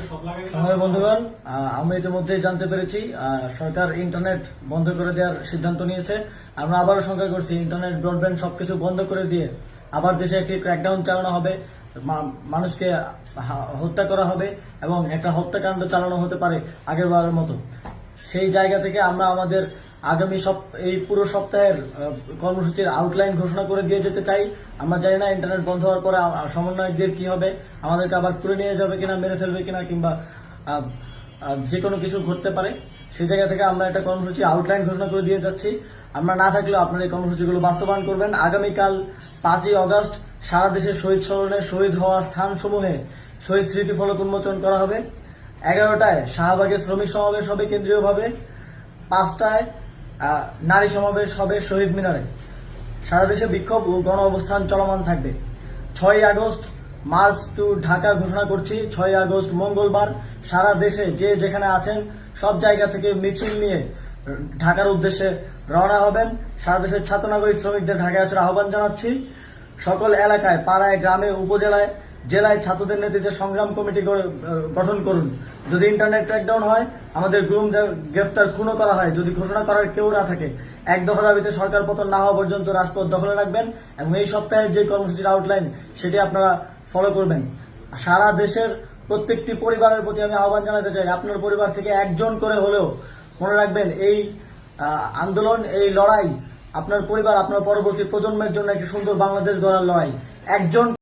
সময় বন্ধুগণ, আমি ইতিমধ্যে জানতে পেরেছি সরকার ইন্টারনেট বন্ধ করে দেওয়ার সিদ্ধান্ত নিয়েছে। আমরা আবারও শঙ্কা করছি, ইন্টারনেট ব্রডব্যান্ড সবকিছু বন্ধ করে দিয়ে আবার দেশে একটি ক্র্যাকডাউন চালানো হবে, মানুষকে হত্যা করা হবে এবং একটা হত্যাকাণ্ড চালানো হতে পারে আগের বারের মতো। সেই জায়গা থেকে আমরা আমাদের আগামী এই পুরো সপ্তাহের কর্মসূচির আউটলাইন ঘোষণা করে দিয়ে যেতে চাই। আমরা জানি না ইন্টারনেট বন্ধ হওয়ার পরে সমন্বয়কদের কি হবে, আমাদেরকে আবার তুলে নিয়ে যাবে কিনা, মেরে ফেলবে কিনা, কিংবা যে কোনো কিছু ঘটতে পারে। সেই জায়গা থেকে আমরা একটা কর্মসূচি আউটলাইন ঘোষণা করে দিয়ে যাচ্ছি। আমরা না থাকলেও আপনারা এই কর্মসূচিগুলো বাস্তবায়ন করবেন। আগামীকাল 5ই অগস্ট সারা দেশে শহীদ স্মরণে শহীদ হওয়া স্থানসমূহে শহীদ স্মৃতি ফলক উন্মোচন করা হবে। 11টায় শাহবাগে শ্রমিক সমাবেশ হবে কেন্দ্রীয়ভাবে, 5টায় নারী সমাবেশ হবে শহীদ মিনারে। সারা দেশে বিক্ষোভ ও গণ অবস্থান চলমান থাকবে। 6ই আগস্ট মার্চ টু ঢাকা ঘোষণা করছি। 6ই আগস্ট মঙ্গলবার সারা দেশে যে যেখানে আছেন সব জায়গা থেকে মিছিল নিয়ে ঢাকার উদ্দেশ্যে রওনা হবেন। সারা দেশের ছাত্র নাগরিক শ্রমিকদের ঢাকায় আসার আহ্বান জানাচ্ছি। সকল এলাকায়, পাড়ায়, গ্রামে, উপজেলায়, জেলায় ছাত্রদের নেতৃত্বে সংগ্রাম কমিটি গঠন করুন। যদি ইন্টারনেট ক্র্যাকডাউন হয়, আমাদের গুম, গ্রেফতার, খুনও করা হয়, যদি ঘোষণা করার কেউ না থাকে, এক দফা দাবিতে সরকার পতন না হওয়া পর্যন্ত রাজপথ দখলে রাখবেন এবং এই সপ্তাহের যে কর্মসূচির আউটলাইন সেটি আপনারা ফলো করবেন। সারা দেশের প্রত্যেকটি পরিবারের প্রতি আমি আহ্বান জানাতে চাই, আপনার পরিবার থেকে একজন করে হলেও মনে রাখবেন, এই আন্দোলন, এই লড়াই আপনার পরিবার, আপনার পরবর্তী প্রজন্মের জন্য একটি সুন্দর বাংলাদেশ গড়ার লড়াই। একজন